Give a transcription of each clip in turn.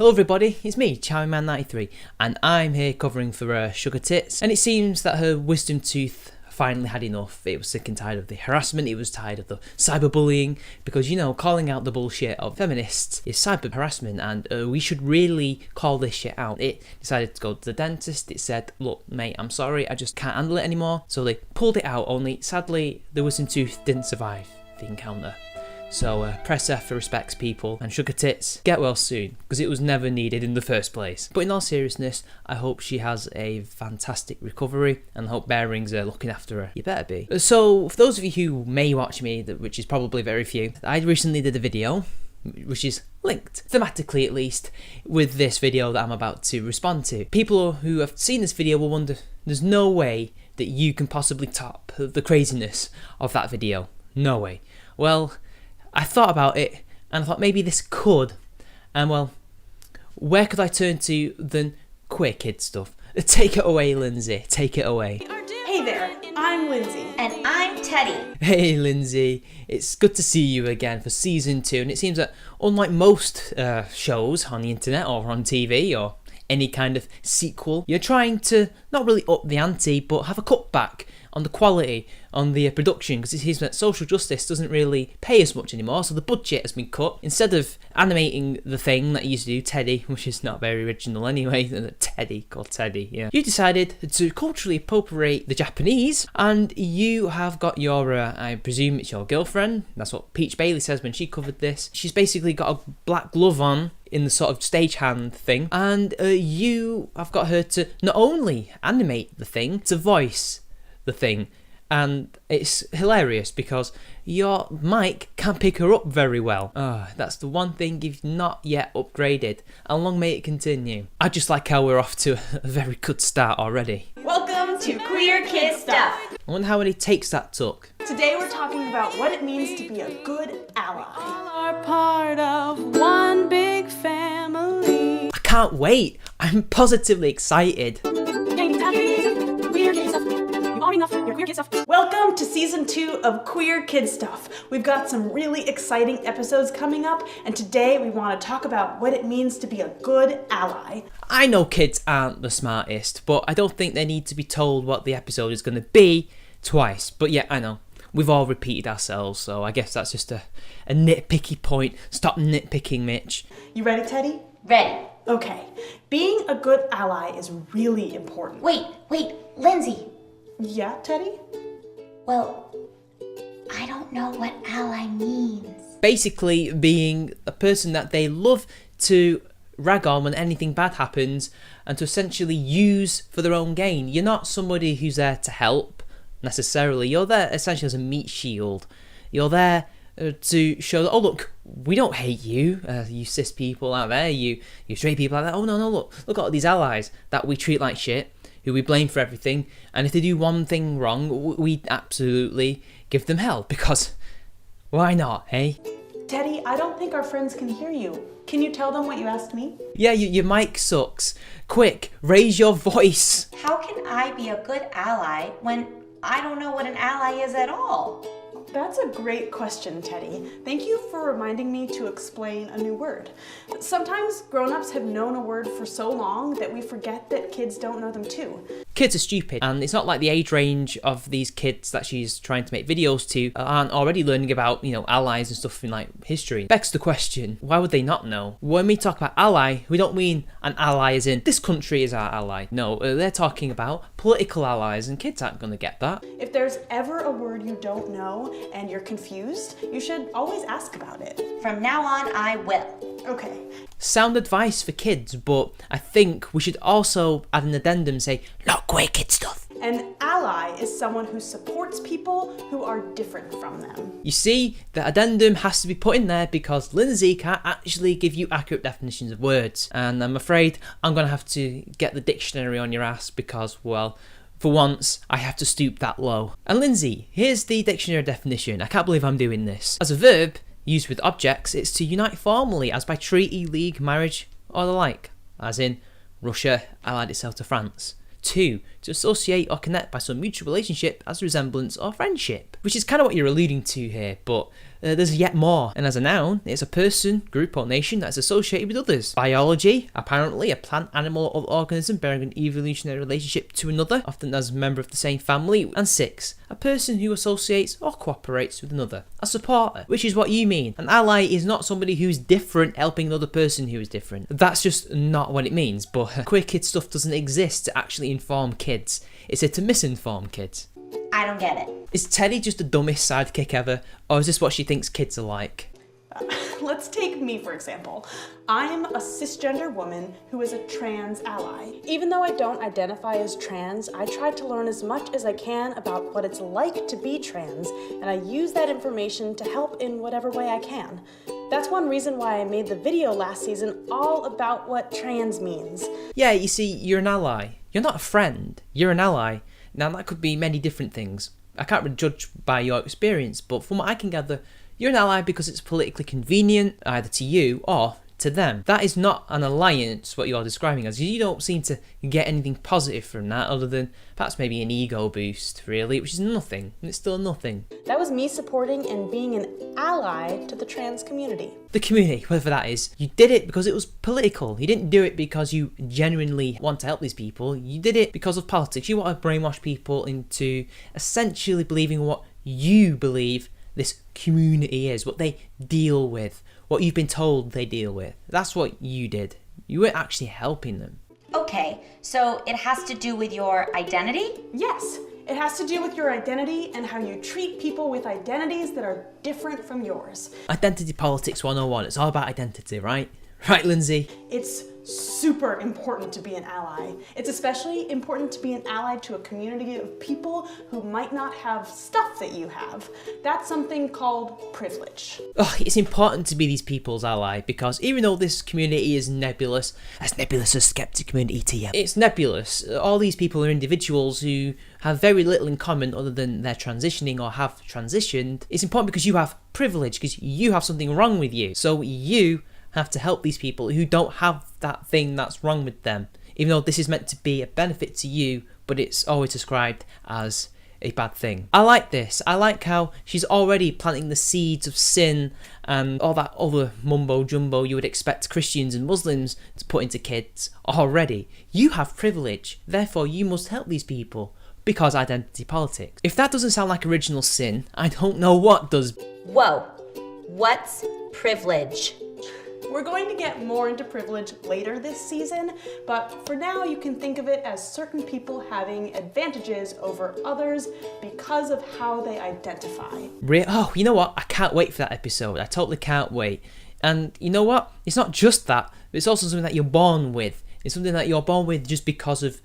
Hello everybody, it's me, Charmingman93, and I'm here covering for SugarTits, and it seems that her wisdom tooth finally had enough. It was sick and tired of the harassment, it was tired of the cyberbullying, because you know, calling out the bullshit of feminists is cyber harassment, and we should really call this shit out. It decided to go to the dentist. It said, look mate, I'm sorry, I just can't handle it anymore. So they pulled it out, only sadly the wisdom tooth didn't survive the encounter. So press F for respects people, and SugarTits, get well soon, because it was never needed in the first place. But in all seriousness, I hope she has a fantastic recovery, and I hope Bearings are looking after her. You better be. So for those of you who may watch me, which is probably very few, I recently did a video, which is linked, thematically at least, with this video that I'm about to respond to. People who have seen this video will wonder, there's no way that you can possibly top the craziness of that video. No way. Well, I thought about it, and I thought maybe this could, and well, where could I turn to than queer kid stuff? Take it away, Lindsay, take it away. Hey there, I'm Lindsay. And I'm Teddy. Hey Lindsay, it's good to see you again for season 2, and it seems that unlike most shows on the internet or on TV or any kind of sequel, you're trying to not really up the ante, but have a cutback on the quality, on the production, because it seems that social justice doesn't really pay as much anymore, so the budget has been cut. Instead of animating the thing that you used to do, Teddy, which is not very original anyway, Teddy, called Teddy, yeah. You decided to culturally appropriate the Japanese, and you have got your, I presume it's your girlfriend, that's what Peach Bailey says when she covered this. She's basically got a black glove on, in the sort of stagehand thing, and you have got her to not only animate the thing, to voice the thing, and it's hilarious because your mic can't pick her up very well. That's the one thing you've not yet upgraded, and long may it continue. I just like how we're off to a very good start already. Welcome to Queer Kid Stuff. I wonder how many takes that took. Today we're talking about what it means to be a good ally. All are part of one big family. I can't wait. I'm positively excited. Welcome to season 2 of Queer Kid Stuff. We've got some really exciting episodes coming up, and today we want to talk about what it means to be a good ally. I know kids aren't the smartest, but I don't think they need to be told what the episode is going to be twice. But yeah, I know. We've all repeated ourselves, so I guess that's just a nitpicky point. Stop nitpicking, Mitch. You ready, Teddy? Ready. Okay. Being a good ally is really important. Wait, Lindsay. Yeah, Teddy? Well, I don't know what ally means. Basically, being a person that they love to rag on when anything bad happens and to essentially use for their own gain. You're not somebody who's there to help, necessarily. You're there essentially as a meat shield. You're there to show that, oh look, we don't hate you, you cis people out there, you straight people out there. Oh no, look at all these allies that we treat like shit, who we blame for everything, and if they do one thing wrong, we absolutely give them hell, because why not, hey? Teddy, I don't think our friends can hear you. Can you tell them what you asked me? Yeah, your mic sucks. Quick, raise your voice. How can I be a good ally when I don't know what an ally is at all? That's a great question, Teddy. Thank you for reminding me to explain a new word. Sometimes grown-ups have known a word for so long that we forget that kids don't know them too. Kids are stupid, and it's not like the age range of these kids that she's trying to make videos to aren't already learning about, you know, allies and stuff in like history. Begs the question, why would they not know? When we talk about ally, we don't mean an ally as in this country is our ally. No, they're talking about political allies, and kids aren't going to get that. If there's ever a word you don't know and you're confused, you should always ask about it. From now on, I will. Okay. Sound advice for kids, but I think we should also add an addendum, say, not queer kid stuff. An ally is someone who supports people who are different from them. You see, the addendum has to be put in there because Lindsay can't actually give you accurate definitions of words. And I'm afraid I'm going to have to get the dictionary on your ass because, well, for once, I have to stoop that low. And Lindsay, here's the dictionary definition. I can't believe I'm doing this. As a verb, used with objects, it's to unite formally as by treaty, league, marriage, or the like. As in, Russia allied itself to France. 2, to associate or connect by some mutual relationship as resemblance or friendship. Which is kind of what you're alluding to here, but there's yet more. And as a noun, it's a person, group or nation that's associated with others. Biology, apparently a plant, animal or organism bearing an evolutionary relationship to another, often as a member of the same family. And 6, a person who associates or cooperates with another. A supporter, which is what you mean. An ally is not somebody who's different helping another person who is different. That's just not what it means, but queer kid stuff doesn't exist to actually inform kids. It's here to misinform kids. I don't get it. Is Teddy just the dumbest sidekick ever, or is this what she thinks kids are like? Let's take me, for example. I'm a cisgender woman who is a trans ally. Even though I don't identify as trans, I try to learn as much as I can about what it's like to be trans, and I use that information to help in whatever way I can. That's one reason why I made the video last season all about what trans means. Yeah, you see, you're an ally. You're not a friend, you're an ally. Now that could be many different things. I can't really judge by your experience, but from what I can gather, you're an ally because it's politically convenient, either to you or to them. That is not an alliance, what you're describing as. You don't seem to get anything positive from that, other than perhaps maybe an ego boost, really, which is nothing, and it's still nothing. That was me supporting and being an ally to the trans community. The community, whatever that is, you did it because it was political. You didn't do it because you genuinely want to help these people. You did it because of politics. You want to brainwash people into essentially believing what you believe this community is, what they deal with, what you've been told they deal with. That's what you did. You weren't actually helping them. Okay, so it has to do with your identity? Yes, it has to do with your identity and how you treat people with identities that are different from yours. Identity politics 101. It's all about identity, right? Right, Lindsay? It's super important to be an ally. It's especially important to be an ally to a community of people who might not have stuff that you have. That's something called privilege. Oh, it's important to be these people's ally because even though this community is nebulous as skeptic community to you, it's nebulous. All these people are individuals who have very little in common other than they're transitioning or have transitioned. It's important because you have privilege, because you have something wrong with you. So you have to help these people who don't have that thing that's wrong with them, even though this is meant to be a benefit to you, but it's always described as a bad thing. I like this. I like how she's already planting the seeds of sin and all that other mumbo jumbo you would expect Christians and Muslims to put into kids already. You have privilege, therefore you must help these people because identity politics. If that doesn't sound like original sin, I don't know what does. Whoa, what's privilege? We're going to get more into privilege later this season, but for now you can think of it as certain people having advantages over others because of how they identify. Oh, you know what? I can't wait for that episode. I totally can't wait. And you know what? It's not just that, but it's also something that you're born with. It's something that you're born with just because of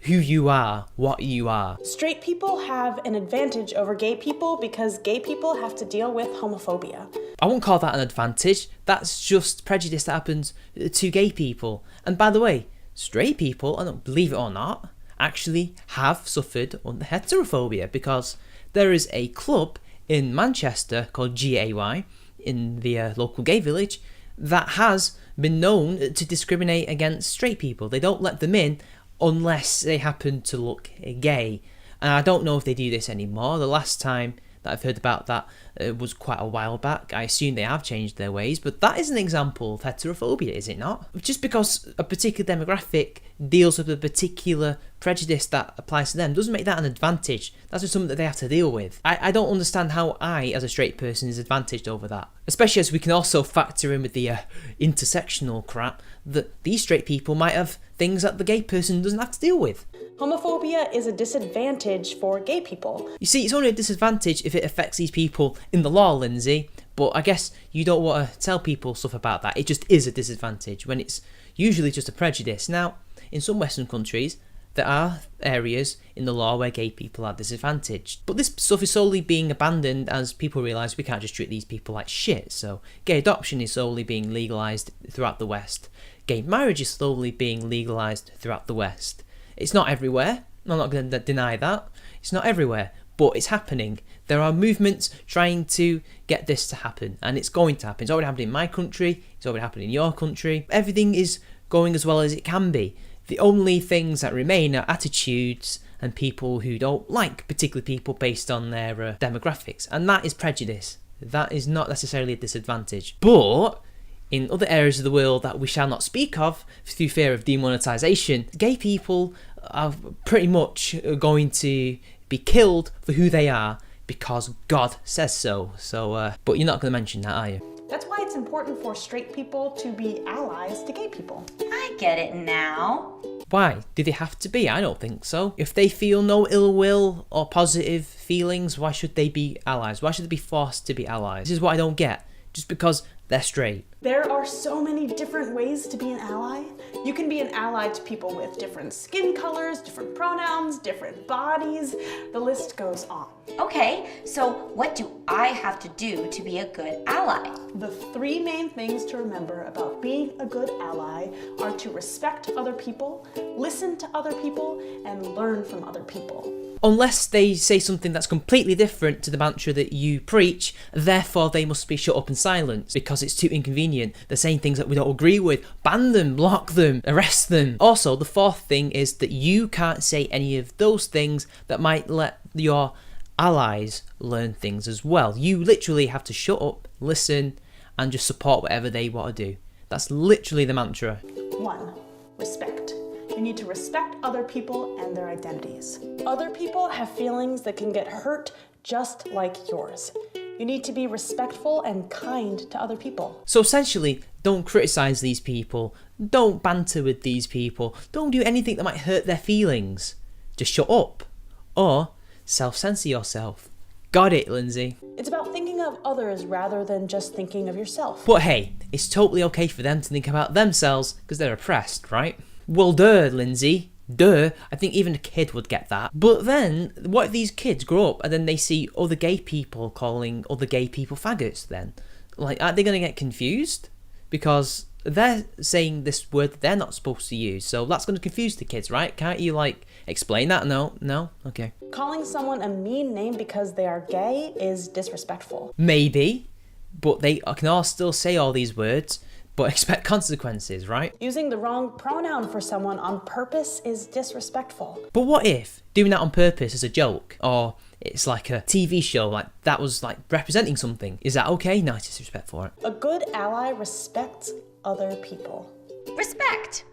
who you are, what you are. Straight people have an advantage over gay people because gay people have to deal with homophobia. I won't call that an advantage. That's just prejudice that happens to gay people. And by the way, straight people, I don't believe it or not, actually have suffered under heterophobia because there is a club in Manchester called GAY in the local gay village that has been known to discriminate against straight people. They don't let them in unless they happen to look gay. And I don't know if they do this anymore. The last time that I've heard about that was quite a while back. I assume they have changed their ways, but that is an example of heterophobia, is it not? Just because a particular demographic deals with a particular prejudice that applies to them doesn't make that an advantage. That's just something that they have to deal with. I don't understand how I, as a straight person, is advantaged over that. Especially as we can also factor in with the intersectional crap that these straight people might have things that the gay person doesn't have to deal with. Homophobia is a disadvantage for gay people. You see, it's only a disadvantage if it affects these people in the law, Lindsay, but I guess you don't want to tell people stuff about that. It just is a disadvantage when it's usually just a prejudice. Now, in some Western countries, there are areas in the law where gay people are disadvantaged. But this stuff is slowly being abandoned as people realise we can't just treat these people like shit. So gay adoption is slowly being legalised throughout the West. Gay marriage is slowly being legalised throughout the West. It's not everywhere. I'm not going to deny that. It's not everywhere, but it's happening. There are movements trying to get this to happen, and it's going to happen. It's already happening in my country. It's already happening in your country. Everything is going as well as it can be. The only things that remain are attitudes and people who don't like particular people based on their demographics, and that is prejudice. That is not necessarily a disadvantage. But in other areas of the world that we shall not speak of through fear of demonetization, gay people are pretty much going to be killed for who they are because God says so. But you're not going to mention that, are you? That's why it's important for straight people to be allies to gay people. I get it now. Why? Do they have to be? I don't think so. If they feel no ill will or positive feelings, why should they be allies? Why should they be forced to be allies? This is what I don't get. Just because they're straight. There are so many different ways to be an ally. You can be an ally to people with different skin colors, different pronouns, different bodies. The list goes on. Okay, so what do I have to do to be a good ally? The three main things to remember about being a good ally are to respect other people, listen to other people, and learn from other people. Unless they say something that's completely different to the mantra that you preach, therefore they must be shut up and silenced because it's too inconvenient. They're saying things that we don't agree with. Ban them, block them, arrest them. Also, the fourth thing is that you can't say any of those things that might let your allies learn things as well. You literally have to shut up, listen, and just support whatever they want to do. That's literally the mantra. 1. Respect. You need to respect other people and their identities. Other people have feelings that can get hurt just like yours. You need to be respectful and kind to other people. So essentially, don't criticize these people, don't banter with these people, don't do anything that might hurt their feelings. Just shut up. Or self-censor yourself. Got it, Lindsay. It's about thinking of others rather than just thinking of yourself. But hey, it's totally okay for them to think about themselves because they're oppressed, right? Well, duh, Lindsay. Duh. I think even a kid would get that. But then, what if these kids grow up and then they see other gay people calling other gay people faggots then? Like, aren't they going to get confused? Because they're saying this word that they're not supposed to use. So that's going to confuse the kids, right? Can't you, explain that? No? Okay. Calling someone a mean name because they are gay is disrespectful. Maybe. But they can all still say all these words. But expect consequences, right? Using the wrong pronoun for someone on purpose is disrespectful. But what if doing that on purpose is a joke? Or it's like a TV show, that was representing something. Is that okay? No, it's disrespectful, right? A good ally respects other people. Respect.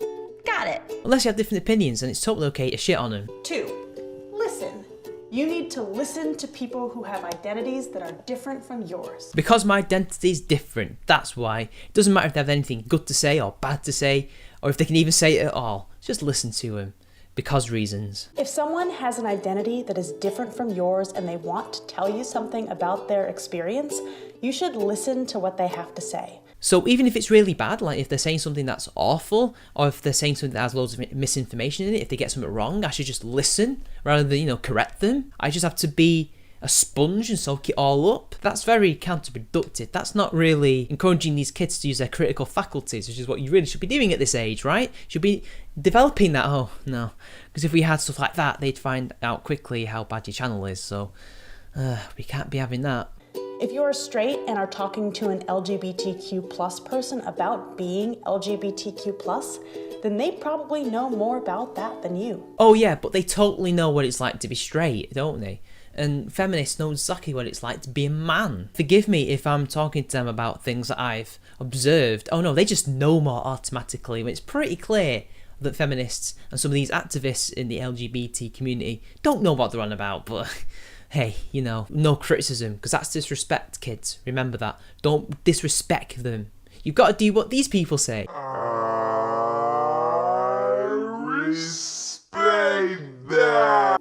Got it. Unless you have different opinions, and it's totally okay to shit on them. 2. Listen. You need to listen to people who have identities that are different from yours. Because my identity is different, that's why. It doesn't matter if they have anything good to say or bad to say, or if they can even say it at all. Just listen to them. Because reasons. If someone has an identity that is different from yours and they want to tell you something about their experience, you should listen to what they have to say. So even if it's really bad, if they're saying something that's awful, or if they're saying something that has loads of misinformation in it, if they get something wrong, I should just listen rather than, correct them. I just have to be a sponge and soak it all up. That's very counterproductive. That's not really encouraging these kids to use their critical faculties, which is what you really should be doing at this age, right? You should be developing that. Oh, no. Because if we had stuff like that, they'd find out quickly how bad your channel is. So we can't be having that. If you're straight and are talking to an LGBTQ plus person about being LGBTQ plus, then they probably know more about that than you. Oh yeah, but they totally know what it's like to be straight, don't they? And feminists know exactly what it's like to be a man. Forgive me if I'm talking to them about things that I've observed. Oh no, they just know more automatically. It's pretty clear that feminists and some of these activists in the LGBT community don't know what they're on about, but hey, no criticism, because that's disrespect, kids. Remember that. Don't disrespect them. You've got to do what these people say. I respect that.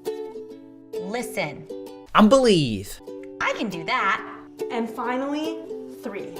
Listen. And believe. I can do that. And finally, 3.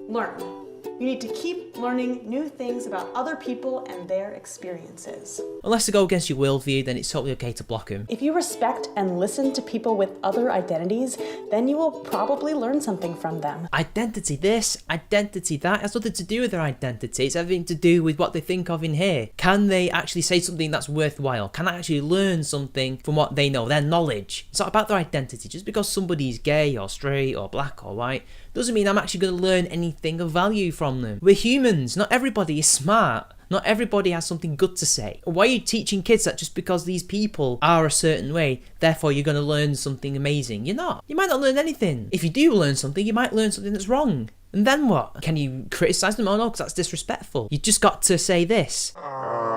Learn. You need to keep learning new things about other people and their experiences. Unless they go against your worldview, then it's totally okay to block them. If you respect and listen to people with other identities, then you will probably learn something from them. Identity this, identity that, it has nothing to do with their identity. It's everything to do with what they think of in here. Can they actually say something that's worthwhile? Can I actually learn something from what they know, their knowledge? It's not about their identity. Just because somebody's gay or straight or black or white doesn't mean I'm actually going to learn anything of value from them. We're humans. Not everybody is smart. Not everybody has something good to say. Why are you teaching kids that just because these people are a certain way, therefore you're going to learn something amazing? You're not. You might not learn anything. If you do learn something, you might learn something that's wrong. And then what? Can you criticise them? Oh no, because that's disrespectful. You just got to say this. I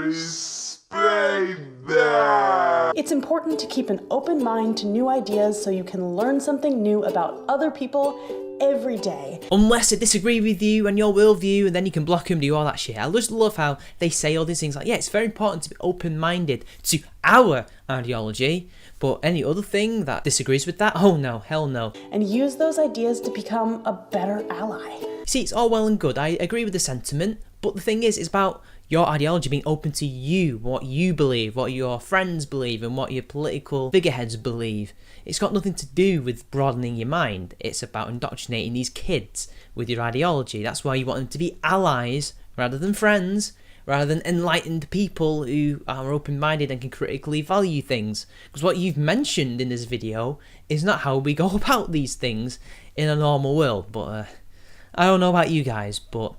respect that. It's important to keep an open mind to new ideas so you can learn something new about other people every day. Unless they disagree with you and your worldview, and then you can block them, do all that shit. I just love how they say all these things like, yeah, it's very important to be open-minded to our ideology, but any other thing that disagrees with that, oh no, hell no. And use those ideas to become a better ally. See, it's all well and good. I agree with the sentiment, but the thing is, it's about your ideology being open to you, what you believe, what your friends believe, and what your political figureheads believe. It's got nothing to do with broadening your mind. It's about indoctrinating these kids with your ideology. That's why you want them to be allies rather than friends, rather than enlightened people who are open-minded and can critically value things. Because what you've mentioned in this video is not how we go about these things in a normal world. But I don't know about you guys, but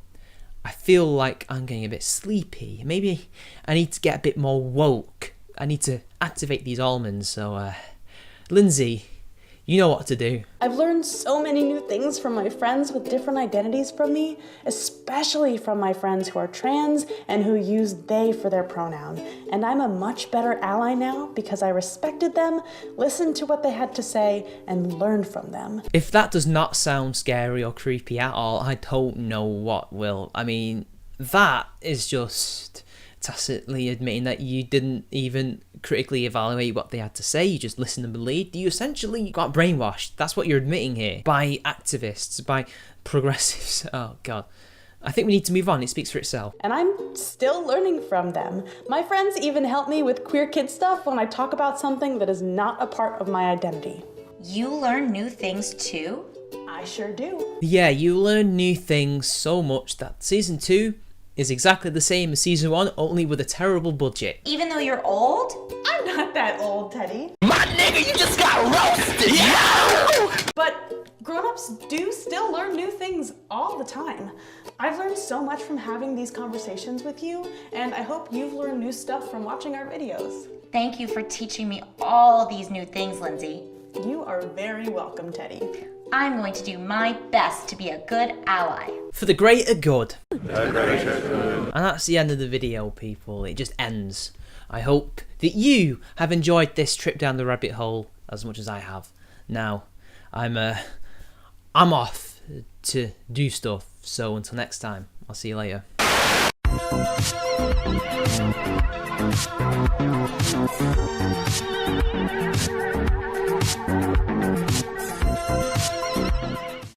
I feel like I'm getting a bit sleepy. Maybe I need to get a bit more woke. I need to activate these almonds. So, Lindsay, you know what to do. I've learned so many new things from my friends with different identities from me, especially from my friends who are trans and who use they for their pronoun. And I'm a much better ally now because I respected them, listened to what they had to say, and learned from them. If that does not sound scary or creepy at all, I don't know what will. I mean, that is just tacitly admitting that you didn't even critically evaluate what they had to say, you just listened and believed. You essentially got brainwashed. That's what you're admitting here. By activists, by progressives. Oh god. I think we need to move on. It speaks for itself. And I'm still learning from them. My friends even help me with queer kid stuff when I talk about something that is not a part of my identity. You learn new things too? I sure do. Yeah, you learn new things so much that season 2 is exactly the same as season 1, only with a terrible budget. Even though you're old? I'm not that old, Teddy. My nigga, you just got roasted, yo! But grown-ups do still learn new things all the time. I've learned so much from having these conversations with you, and I hope you've learned new stuff from watching our videos. Thank you for teaching me all these new things, Lindsay. You are very welcome, Teddy. I'm going to do my best to be a good ally. For the greater good. And that's the end of the video, people. It just ends. I hope that you have enjoyed this trip down the rabbit hole as much as I have. Now, I'm off to do stuff. So until next time, I'll see you later.